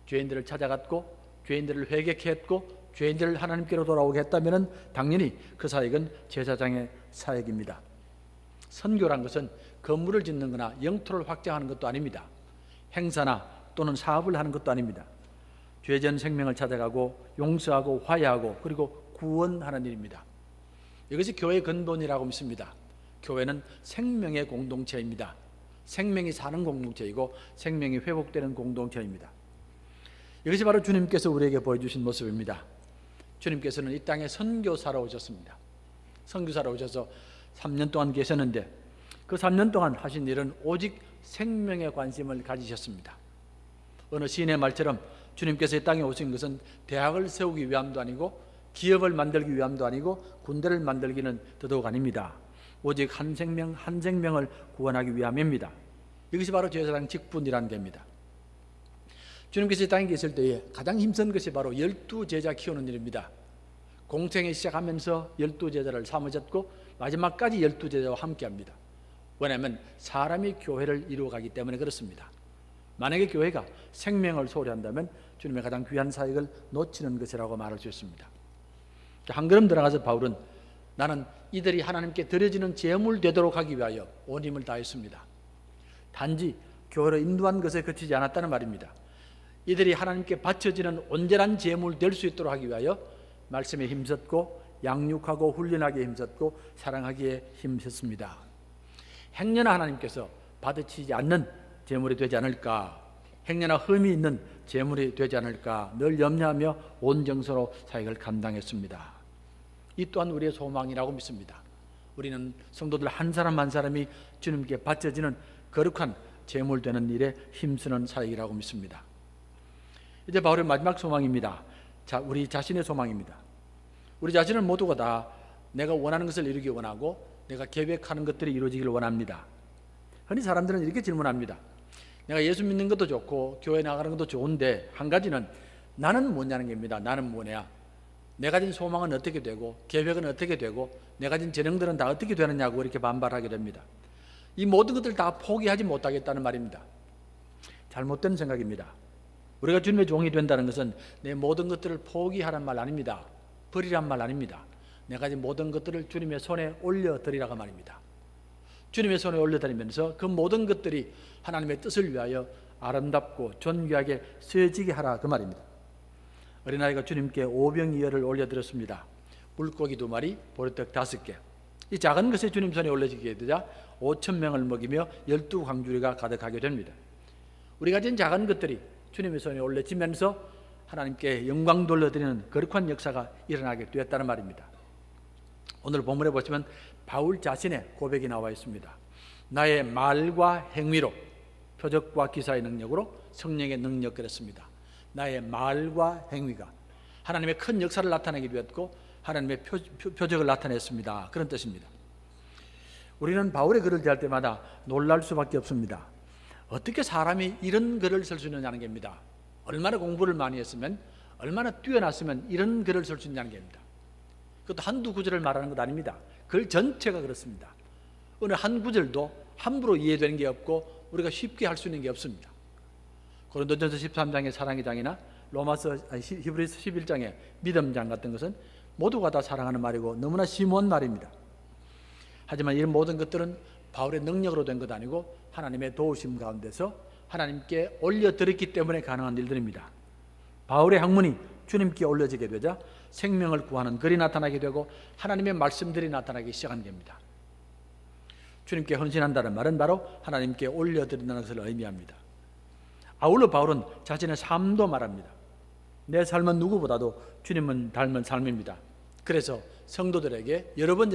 [SPEAKER 8] 죄인들을 찾아갔고 죄인들을 회개케 했고 죄인들을 하나님께로 돌아오게 했다면 당연히 그 사역은 제사장의 사역입니다. 선교란 것은 건물을 짓는 거나 영토를 확장하는 것도 아닙니다. 행사나 또는 사업을 하는 것도 아닙니다. 죄전 생명을 찾아가고 용서하고 화해하고 그리고 구원하는 일입니다. 이것이 교회의 근본이라고 믿습니다. 교회는 생명의 공동체입니다. 생명이 사는 공동체이고 생명이 회복되는 공동체입니다. 이것이 바로 주님께서 우리에게 보여주신 모습입니다. 주님께서는 이 땅에 선교사로 오셨습니다. 선교사로 오셔서 3년 동안 계셨는데 그 3년 동안 하신 일은 오직 생명에 관심을 가지셨습니다. 어느 시인의 말처럼 주님께서 이 땅에 오신 것은 대학을 세우기 위함도 아니고 기업을 만들기 위함도 아니고 군대를 만들기는 더더욱 아닙니다. 오직 한 생명 한 생명을 구원하기 위함입니다. 이것이 바로 제사장 직분이라는 겁니다. 주님께서 이 땅에 계실 때에 가장 힘쓴 것이 바로 12제자 키우는 일입니다. 공생에 시작하면서 12제자를 삼으셨고 마지막까지 12제자와 함께합니다. 왜냐하면 사람이 교회를 이루어가기 때문에 그렇습니다. 만약에 교회가 생명을 소홀히 한다면 주님의 가장 귀한 사역을 놓치는 것이라고 말할 수 있습니다. 한 걸음 들어가서 바울은 나는 이들이 하나님께 드려지는 제물 되도록 하기 위하여 온 힘을 다했습니다. 단지 교회로 인도한 것에 그치지 않았다는 말입니다. 이들이 하나님께 바쳐지는 온전한 제물 될 수 있도록 하기 위하여 말씀에 힘썼고 양육하고 훈련하기에 힘썼고 사랑하기에 힘썼습니다. 행여나 하나님께서 받으시지 않는 제물이 되지 않을까, 행여나 흠이 있는 제물이 되지 않을까 늘 염려하며 온 정서로 사역을 감당했습니다. 이 또한 우리의 소망이라고 믿습니다. 우리는 성도들 한 사람 한 사람이 주님께 바쳐지는 거룩한 제물 되는 일에 힘쓰는 사역이라고 믿습니다. 이제 바울의 마지막 소망입니다. 우리 자신의 소망입니다. 우리 자신은 모두가 다 내가 원하는 것을 이루기 원하고 내가 계획하는 것들이 이루어지기를 원합니다. 흔히 사람들은 이렇게 질문합니다. 내가 예수 믿는 것도 좋고 교회 나가는 것도 좋은데 한 가지는 나는 뭐냐는 겁니다. 나는 뭐냐? 내가 가진 소망은 어떻게 되고 계획은 어떻게 되고 내가 가진 재능들은 다 어떻게 되느냐고 이렇게 반발하게 됩니다. 이 모든 것들을 다 포기하지 못하겠다는 말입니다. 잘못된 생각입니다. 우리가 주님의 종이 된다는 것은 내 모든 것들을 포기하란 말 아닙니다. 버리란 말 아닙니다. 내가 가진 모든 것들을 주님의 손에 올려드리라고 말입니다. 주님의 손에 올려드리면서 그 모든 것들이 하나님의 뜻을 위하여 아름답고 존귀하게 쓰여지게 하라 그 말입니다. 어린아이가 주님께 오병이어를 올려드렸습니다. 물고기 2마리, 보리떡 5개. 이 작은 것이 주님 손에 올려지게 되자 5,000명을 먹이며 12광주리가 가득하게 됩니다. 우리가 가진 작은 것들이 주님의 손에 올려지면서 하나님께 영광 돌려드리는 거룩한 역사가 일어나게 되었다는 말입니다. 오늘 본문에 보시면 바울 자신의 고백이 나와 있습니다. 나의 말과 행위로, 표적과 기사의 능력으로 성령의 능력 그랬습니다. 나의 말과 행위가 하나님의 큰 역사를 나타내게 되었고 하나님의 표적을 나타냈습니다. 그런 뜻입니다. 우리는 바울의 글을 대할 때마다 놀랄 수밖에 없습니다. 어떻게 사람이 이런 글을 쓸 수 있느냐는 겁니다. 얼마나 공부를 많이 했으면, 얼마나 뛰어났으면 이런 글을 쓸 수 있냐는 겁니다. 그것도 한두 구절을 말하는 것 아닙니다. 글 전체가 그렇습니다. 어느 한 구절도 함부로 이해되는 게 없고 우리가 쉽게 할 수 있는 게 없습니다. 고린도전서 13장의 사랑의 장이나 히브리서 11장의 믿음장 같은 것은 모두가 다 사랑하는 말이고 너무나 심오한 말입니다. 하지만 이런 모든 것들은 바울의 능력으로 된 것 아니고 하나님의 도우심 가운데서 하나님께 올려드렸기 때문에 가능한 일들입니다. 바울의 학문이 주님께 올려지게 되자 생명을 구하는 글이 나타나게 되고 하나님의 말씀들이 나타나기 시작한 겁니다. 주님께 헌신한다는 말은 바로 하나님께 올려드린다는 것을 의미합니다. 아울러 바울은 자신의 삶도 말합니다. 내 삶은 누구보다도 주님은 닮은 삶입니다. 그래서 성도들에게 여러 번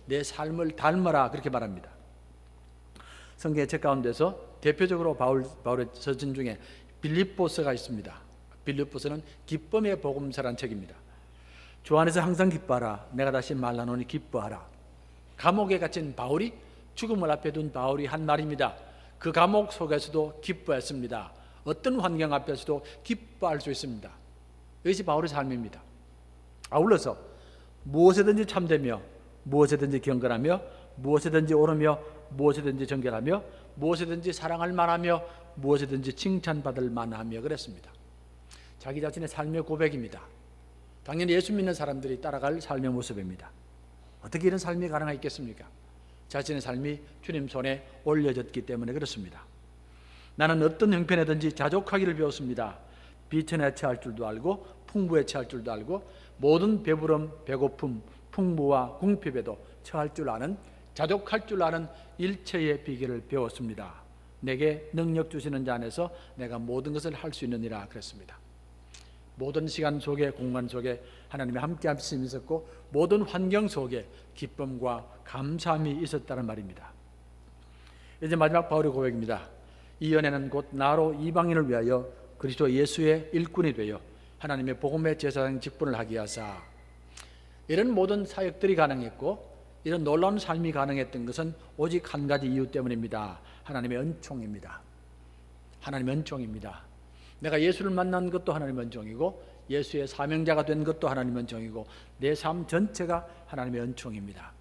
[SPEAKER 8] 내 삶을 닮아라 그렇게 말합니다. 성경의 책 가운데서 대표적으로 바울의 서신 중에 빌립보서가 있습니다. 빌립보서는 기쁨의 복음서란 책입니다. 주 안에서 항상 기뻐하라. 내가 다시 말하노니 기뻐하라. 감옥에 갇힌 바울이, 죽음을 앞에 둔 바울이 한 말입니다. 그 감옥 속에서도 기뻐했습니다. 어떤 환경 앞에서도 기뻐할 수 있습니다. 이것이 바울의 삶입니다. 아울러서 무엇에든지 참되며 무엇에든지 경건하며 무엇에든지 옳으며 무엇에든지 정결하며 무엇에든지 사랑할 만하며 무엇에든지 칭찬받을 만하며 그랬습니다. 자기 자신의 삶의 고백입니다. 당연히 예수 믿는 사람들이 따라갈 삶의 모습입니다. 어떻게 이런 삶이 가능하겠습니까? 자신의 삶이 주님 손에 올려졌기 때문에 그렇습니다. 나는 어떤 형편에든지 자족하기를 배웠습니다. 비천에 처할 줄도 알고 풍부에 처할 줄도 알고 모든 배부름, 배고픔, 풍부와 궁핍에도 처할 줄 아는, 자족할 줄 아는 일체의 비결을 배웠습니다. 내게 능력 주시는 자 안에서 내가 모든 것을 할 수 있느니라 그랬습니다. 모든 시간 속에, 공간 속에 하나님의 함께 하심이 있었고 모든 환경 속에 기쁨과 감사함이 있었다는 말입니다. 이제 마지막 바울의 고백입니다. 이 연애는 곧 나로 이방인을 위하여 그리스도 예수의 일꾼이 되어 하나님의 복음의 제사장 직분을 하게 하사. 이런 모든 사역들이 가능했고 이런 놀라운 삶이 가능했던 것은 오직 한 가지 이유 때문입니다. 하나님의 은총입니다. 하나님의 은총입니다. 내가 예수를 만난 것도 하나님의 은총이고 예수의 사명자가 된 것도 하나님의 은총이고 내 삶 전체가 하나님의 은총입니다.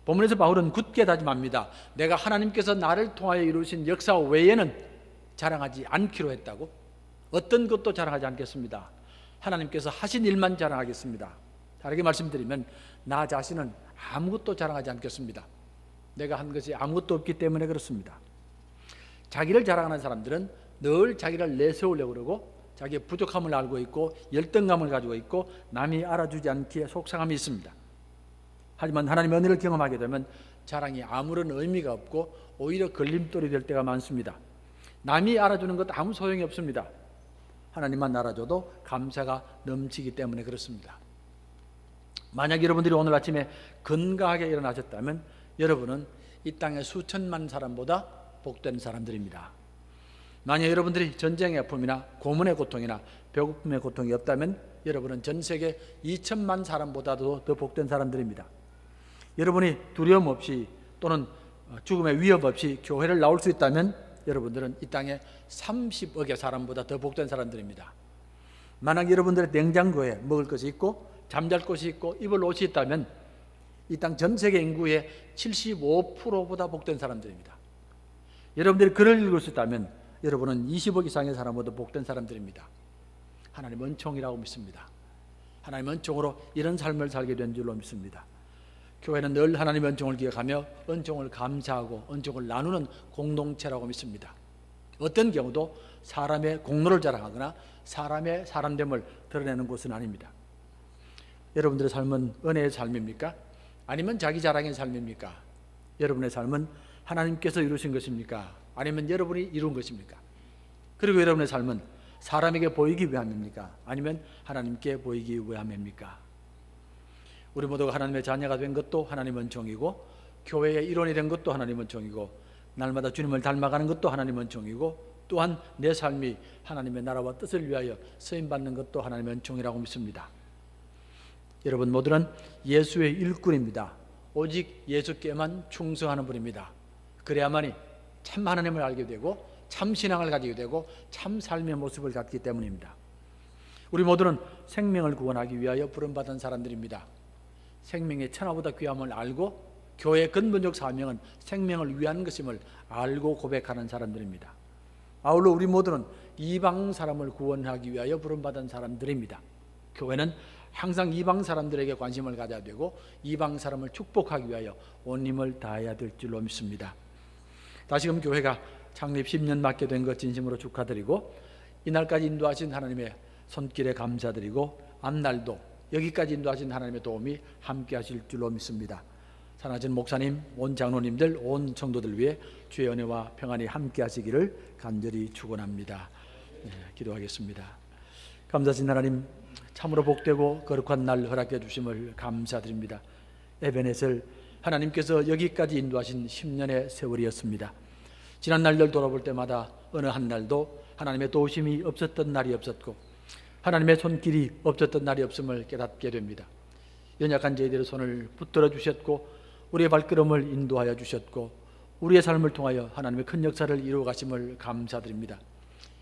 [SPEAKER 8] 본문에서 바울은 굳게 다짐합니다. 내가 하나님께서 나를 통하여 이루신 역사 외에는 자랑하지 않기로 했다고. 어떤 것도 자랑하지 않겠습니다. 하나님께서 하신 일만 자랑하겠습니다. 다르게 말씀드리면 나 자신은 아무것도 자랑하지 않겠습니다. 내가 한 것이 아무것도 없기 때문에 그렇습니다. 자기를 자랑하는 사람들은 늘 자기를 내세우려고 그러고 자기의 부족함을 알고 있고 열등감을 가지고 있고 남이 알아주지 않기에 속상함이 있습니다. 하지만 하나님의 은혜를 경험하게 되면 자랑이 아무런 의미가 없고 오히려 걸림돌이 될 때가 많습니다. 남이 알아주는 것 아무 소용이 없습니다. 하나님만 알아줘도 감사가 넘치기 때문에 그렇습니다. 만약 여러분들이 오늘 아침에 건강하게 일어나셨다면 여러분은 이 땅의 수천만 사람보다 복된 사람들입니다. 만약 여러분들이 전쟁의 아픔이나 고문의 고통이나 배고픔의 고통이 없다면 여러분은 전 세계 2천만 사람보다도 더 복된 사람들입니다. 여러분이 두려움 없이 또는 죽음의 위협 없이 교회를 나올 수 있다면 여러분들은 이 땅에 30억의 사람보다 더 복된 사람들입니다. 만약 여러분들의 냉장고에 먹을 것이 있고 잠잘 곳이 있고 입을 옷이 있다면 이 땅 전 세계 인구의 75%보다 복된 사람들입니다. 여러분들이 글을 읽을 수 있다면 여러분은 20억 이상의 사람보다 복된 사람들입니다. 하나님 은총이라고 믿습니다. 하나님 은총으로 이런 삶을 살게 된 줄로 믿습니다. 교회는 늘 하나님 은총을 기억하며 은총을 감사하고 은총을 나누는 공동체라고 믿습니다. 어떤 경우도 사람의 공로를 자랑하거나 사람의 사람됨을 드러내는 곳은 아닙니다. 여러분들의 삶은 은혜의 삶입니까? 아니면 자기 자랑의 삶입니까? 여러분의 삶은 하나님께서 이루신 것입니까? 아니면 여러분이 이룬 것입니까? 그리고 여러분의 삶은 사람에게 보이기 위함입니까? 아니면 하나님께 보이기 위함입니까? 우리 모두가 하나님의 자녀가 된 것도 하나님의 은총이고, 교회의 일원이 된 것도 하나님의 은총이고, 날마다 주님을 닮아가는 것도 하나님의 은총이고, 또한 내 삶이 하나님의 나라와 뜻을 위하여 쓰임받는 것도 하나님의 은총이라고 믿습니다. 여러분 모두는 예수의 일꾼입니다. 오직 예수께만 충성하는 분입니다. 그래야만이 참 하나님을 알게 되고 참 신앙을 가지게 되고 참 삶의 모습을 갖기 때문입니다. 우리 모두는 생명을 구원하기 위하여 부름받은 사람들입니다. 생명의 천하보다 귀함을 알고 교회의 근본적 사명은 생명을 위한 것임을 알고 고백하는 사람들입니다. 아울러 우리 모두는 이방 사람을 구원하기 위하여 부름받은 사람들입니다. 교회는 항상 이방 사람들에게 관심을 가져야 되고 이방 사람을 축복하기 위하여 온 힘을 다해야 될 줄로 믿습니다. 다시금 교회가 창립 10년 맞게 된 것 진심으로 축하드리고, 이날까지 인도하신 하나님의 손길에 감사드리고, 앞날도 여기까지 인도하신 하나님의 도움이 함께 하실 줄로 믿습니다. 산하진 목사님, 온 장로님들, 온 성도들 위해 주의 은혜와 평안이 함께 하시기를 간절히 축원합니다. 기도하겠습니다. 감사하신 하나님, 참으로 복되고 거룩한 날 허락해 주심을 감사드립니다. 에베넷을 하나님께서 여기까지 인도하신 10년의 세월이었습니다. 지난 날들 돌아볼 때마다 어느 한 날도 하나님의 도우심이 없었던 날이 없었고 하나님의 손길이 없었던 날이 없음을 깨닫게 됩니다. 연약한 저희들의 손을 붙들어 주셨고 우리의 발걸음을 인도하여 주셨고 우리의 삶을 통하여 하나님의 큰 역사를 이루어 가심을 감사드립니다.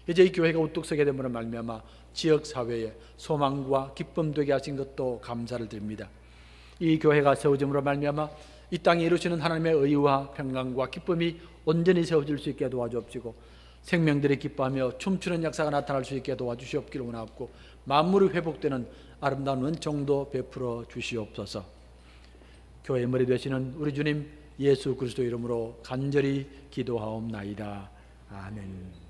[SPEAKER 8] 이제 이 교회가 우뚝 서게 됨으로 말미암아 지역사회에 소망과 기쁨 되게 하신 것도 감사를 드립니다. 이 교회가 세워짐으로 말미암아 이 땅에 이루시는 하나님의 의와 평강과 기쁨이 온전히 세워질 수 있게 도와주옵시고 생명들이 기뻐하며 춤추는 역사가 나타날 수 있게 도와주시옵기를 원하옵고 만물이 회복되는 아름다운 은총도 베풀어 주시옵소서. 교회의 머리 되시는 우리 주님 예수 그리스도 이름으로 간절히 기도하옵나이다. 아멘.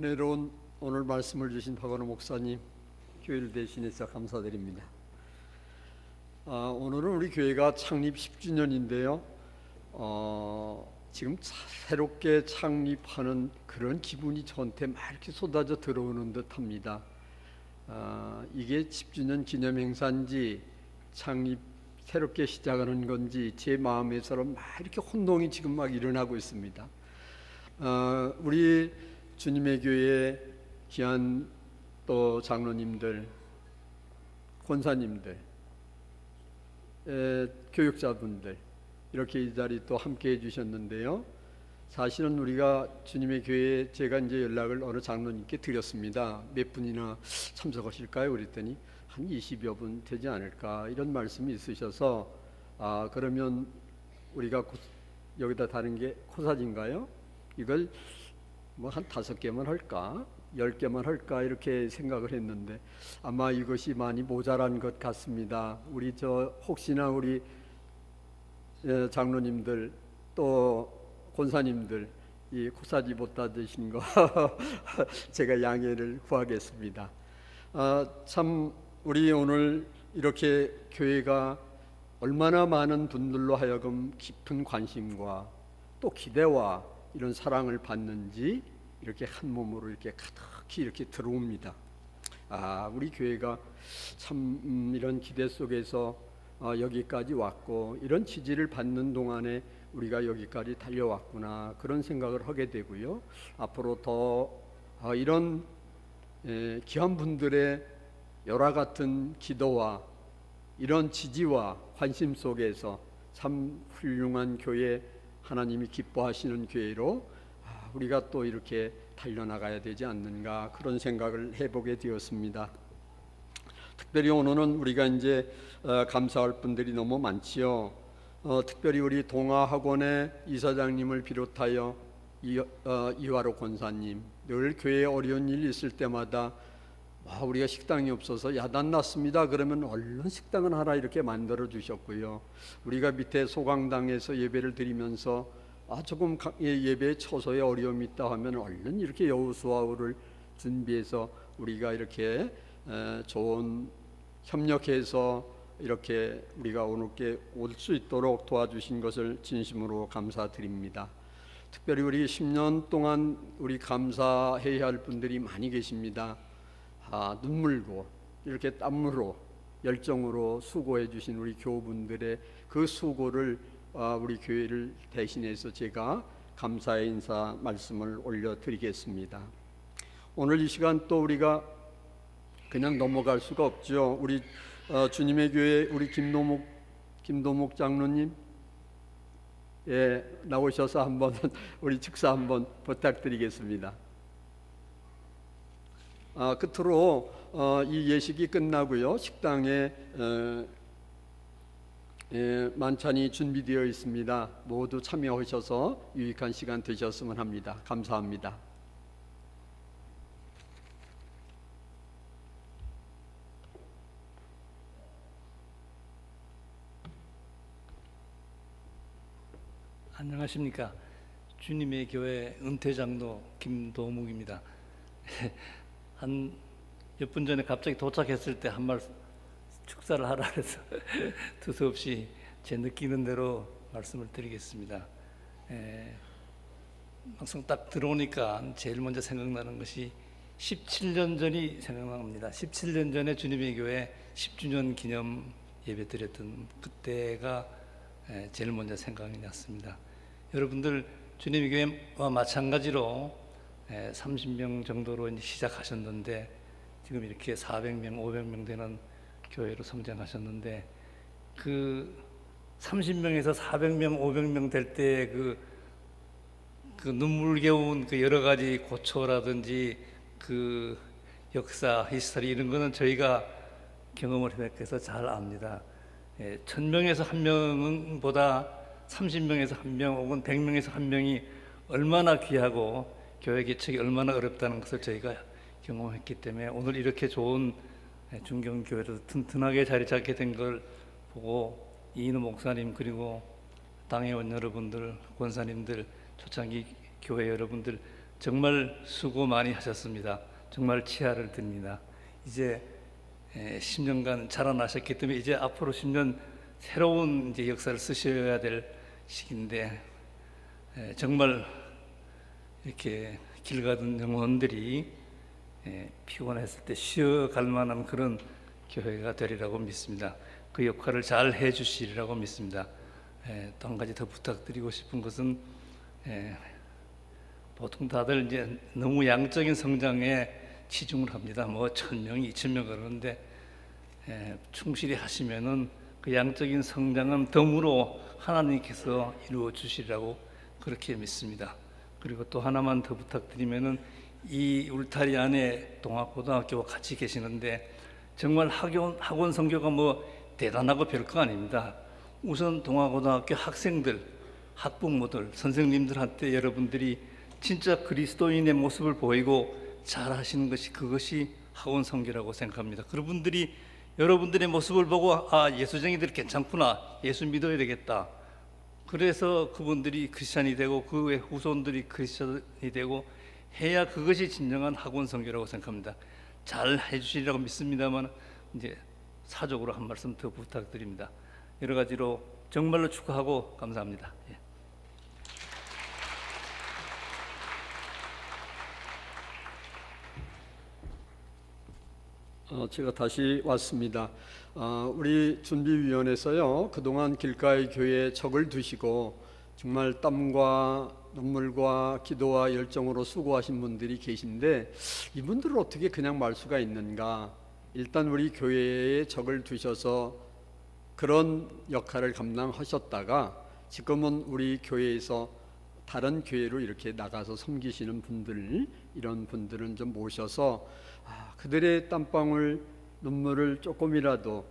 [SPEAKER 9] 은혜로운 오늘 말씀을 주신 박원호 목사님, 교회를 대신해서 감사드립니다. 오늘은 우리 교회가 창립 10주년인데요. 지금 새롭게 창립하는 그런 기분이 저한테 막 이렇게 쏟아져 들어오는 듯합니다. 이게 10주년 기념 행사인지 창립 새롭게 시작하는 건지 제 마음에서는 막 이렇게 혼동이 지금 막 일어나고 있습니다. 우리 주님의 교회 귀한 또 장로님들, 권사님들, 교육자분들 이렇게 이 자리 또 함께 해주셨는데요. 사실은 우리가 주님의 교회에 제가 이제 연락을 어느 장로님께 드렸습니다. 몇 분이나 참석하실까요? 그랬더니 한 20여 분 되지 않을까 이런 말씀이 있으셔서 그러면 우리가 여기다 다른 게 코사지인가요? 이걸 뭐 한 5개만 할까? 10개만 할까? 이렇게 생각을 했는데 아마 이것이 많이 모자란 것 같습니다. 우리 혹시나 우리 장로님들 또 권사님들 이 코사지 못 받으신 거 제가 양해를 구하겠습니다. 참 우리 오늘 이렇게 교회가 얼마나 많은 분들로 하여금 깊은 관심과 또 기대와 이런 사랑을 받는지 이렇게 한 몸으로 이렇게 가득히 이렇게 들어옵니다. 우리 교회가 참 이런 기대 속에서 여기까지 왔고 이런 지지를 받는 동안에 우리가 여기까지 달려왔구나 그런 생각을 하게 되고요. 앞으로 더 이런 귀한 분들의 열화 같은 기도와 이런 지지와 관심 속에서 참 훌륭한 교회, 하나님이 기뻐하시는 교회로 우리가 또 이렇게 달려나가야 되지 않는가 그런 생각을 해보게 되었습니다. 특별히 오늘은 우리가 이제 감사할 분들이 너무 많지요. 특별히 우리 동아학원의 이사장님을 비롯하여 이화로 권사님, 늘 교회에 어려운 일 있을 때마다 우리가 식당이 없어서 야단 났습니다. 그러면 얼른 식당은 하나 이렇게 만들어 주셨고요. 우리가 밑에 소강당에서 예배를 드리면서 조금 예배에 처소에 어려움이 있다 하면 얼른 이렇게 여호수아를 준비해서 우리가 이렇게 좋은 협력해서 이렇게 우리가 오늘께 올 수 있도록 도와주신 것을 진심으로 감사드립니다. 특별히 우리 10년 동안 우리 감사해야 할 분들이 많이 계십니다. 눈물로 이렇게 땀으로 열정으로 수고해 주신 우리 교우분들의 그 수고를 우리 교회를 대신해서 제가 감사의 인사 말씀을 올려드리겠습니다. 오늘 이 시간 또 우리가 그냥 넘어갈 수가 없죠. 우리 주님의 교회 우리 김도목 장로님 나오셔서 한번 우리 축사 한번 부탁드리겠습니다. 끝으로 이 예식이 끝나고요. 식당에 만찬이 준비되어 있습니다. 모두 참여하셔서 유익한 시간 되셨으면 합니다. 감사합니다.
[SPEAKER 10] 안녕하십니까. 주님의 교회 은퇴장로 김도묵입니다. 한 몇 분 전에 갑자기 도착했을 때 한 말 축사를 하라 해서 두서없이 제 느끼는 대로 말씀을 드리겠습니다. 막상 딱 들어오니까 제일 먼저 생각나는 것이 17년 전이 생각납니다. 17년 전에 주님의 교회 10주년 기념 예배 드렸던 그때가 제일 먼저 생각이 났습니다. 여러분들 주님의 교회와 마찬가지로 30명 정도로 이제 시작하셨는데 지금 이렇게 400명, 500명 되는 교회로 성장하셨는데 그 30명에서 400명, 500명 될 때 그 눈물겨운 그 여러 가지 고초라든지 그 역사, 히스토리 이런 거는 저희가 경험을 해서 잘 압니다. 1000명에서 1명보다 30명에서 1명 혹은 100명에서 1명이 얼마나 귀하고 교회 개척이 얼마나 어렵다는 것을 저희가 경험했기 때문에 오늘 이렇게 좋은 중경교회로 튼튼하게 자리 잡게 된 걸 보고 이인우 목사님 그리고 당회원 여러분들, 권사님들, 초창기 교회 여러분들 정말 수고 많이 하셨습니다. 정말 치아를 듭니다. 이제 10년간 자라나셨기 때문에 이제 앞으로 10년 새로운 이제 역사를 쓰셔야 될 시기인데 정말 이렇게 길 가던 영혼들이 피곤했을 때 쉬어갈 만한 그런 교회가 되리라고 믿습니다. 그 역할을 잘 해주시리라고 믿습니다. 또 한 가지 더 부탁드리고 싶은 것은 보통 다들 이제 너무 양적인 성장에 치중을 합니다. 뭐 1000명, 2000명 그러는데 충실히 하시면은 그 양적인 성장은 덤으로 하나님께서 이루어 주시리라고 그렇게 믿습니다. 그리고 또 하나만 더 부탁드리면은 이 울타리 안에 동학고등학교와 같이 계시는데 정말 학원 선교가 뭐 대단하고 별거 아닙니다. 우선 동학고등학교 학생들, 학부모들, 선생님들한테 여러분들이 진짜 그리스도인의 모습을 보이고 잘 하시는 것이 그것이 학원 선교라고 생각합니다. 그분들이 여러분들의 모습을 보고 예수쟁이들 괜찮구나, 예수 믿어야 되겠다. 그래서 그분들이 크리스찬이 되고 그의 후손들이 크리스찬이 되고 해야 그것이 진정한 학원 선교라고 생각합니다. 잘 해주시리라고 믿습니다만 이제 사적으로 한 말씀 더 부탁드립니다. 여러 가지로 정말로 축하하고 감사합니다.
[SPEAKER 9] 제가 다시 왔습니다. 우리 준비위원회에서요, 그동안 길가의 교회에 척을 두시고 정말 땀과 눈물과 기도와 열정으로 수고하신 분들이 계신데 이분들을 어떻게 그냥 말 수가 있는가? 일단 우리 교회에 척을 두셔서 그런 역할을 감당하셨다가 지금은 우리 교회에서 다른 교회로 이렇게 나가서 섬기시는 분들, 이런 분들은 좀 모셔서 그들의 땀방울 눈물을 조금이라도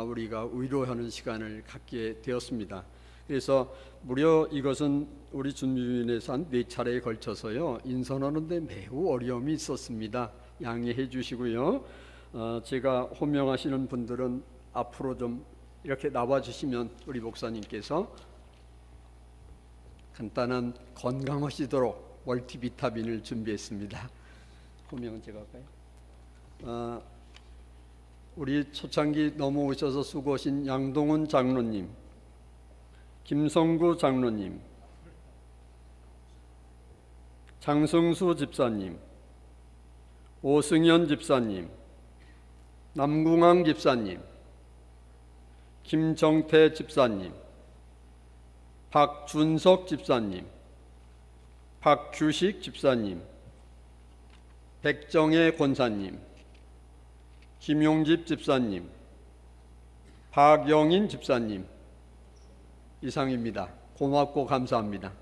[SPEAKER 9] 우리가 위로하는 시간을 갖게 되었습니다. 그래서 무려 이것은 우리 준비위원회에서 한 4차례에 걸쳐서요 인선하는데 매우 어려움이 있었습니다. 양해해 주시고요. 제가 호명하시는 분들은 앞으로 좀 이렇게 나와 주시면 우리 목사님께서 간단한 건강하시도록 멀티비타민을 준비했습니다. 호명은 제가 할까요? 우리 초창기 넘어오셔서 수고하신 양동훈 장로님, 김성구 장로님, 장성수 집사님, 오승현 집사님, 남궁왕 집사님, 김정태 집사님, 박준석 집사님, 박규식 집사님, 백정혜 권사님, 김용집 집사님, 박영인 집사님, 이상입니다. 고맙고 감사합니다.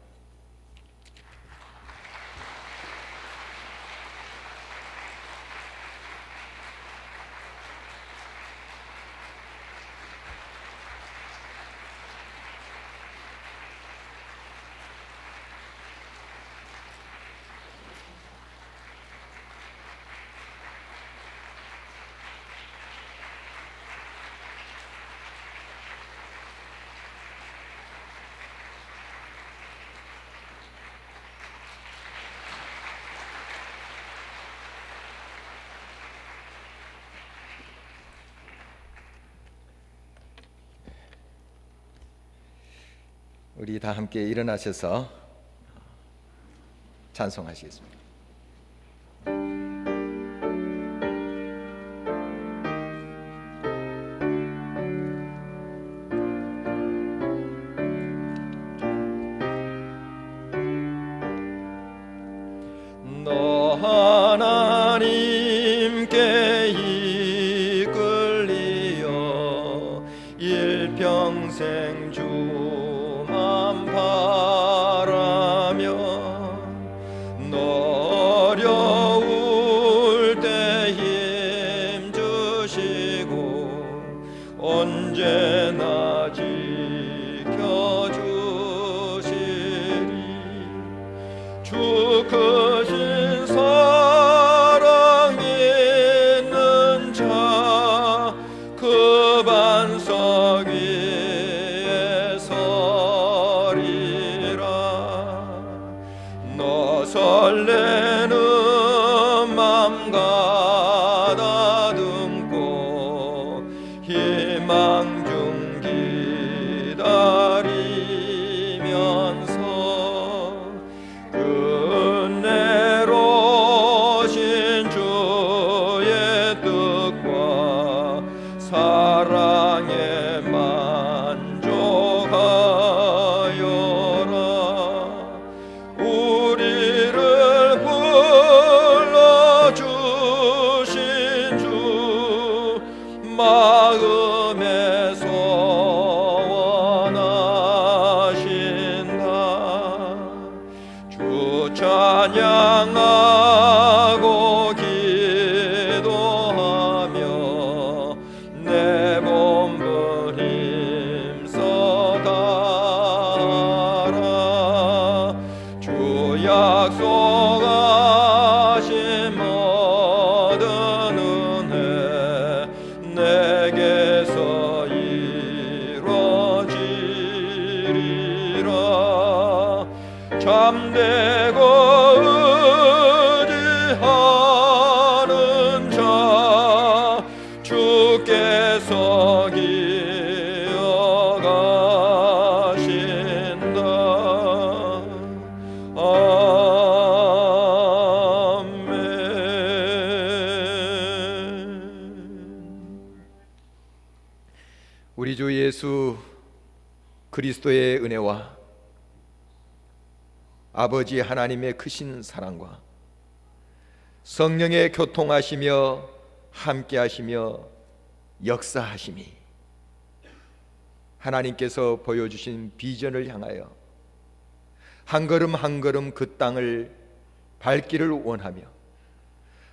[SPEAKER 6] 우리 다 함께 일어나셔서 찬송하시겠습니다. 너 하나님께 이끌리어 일평생 주만 바라며 너 주께서 기어가신다. 우리 주 예수 그리스도의 은혜와 아버지 하나님의 크신 사랑과 성령의 교통하시며 함께하시며 역사하심이 하나님께서 보여주신 비전을 향하여 한 걸음 한 걸음 그 땅을 밟기를 원하며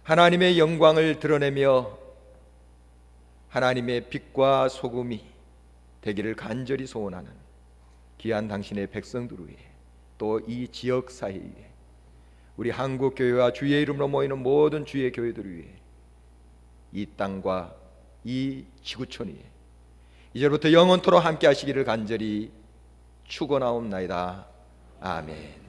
[SPEAKER 6] 하나님의 영광을 드러내며 하나님의 빛과 소금이 되기를 간절히 소원하는 귀한 당신의 백성들 위해 또 이 지역 사회에 우리 한국교회와 주의 이름으로 모이는 모든 주의 교회들 위해 이 땅과 이 지구촌 위에 이제부터 영원토록 함께 하시기를 간절히 축원하옵나이다. 아멘.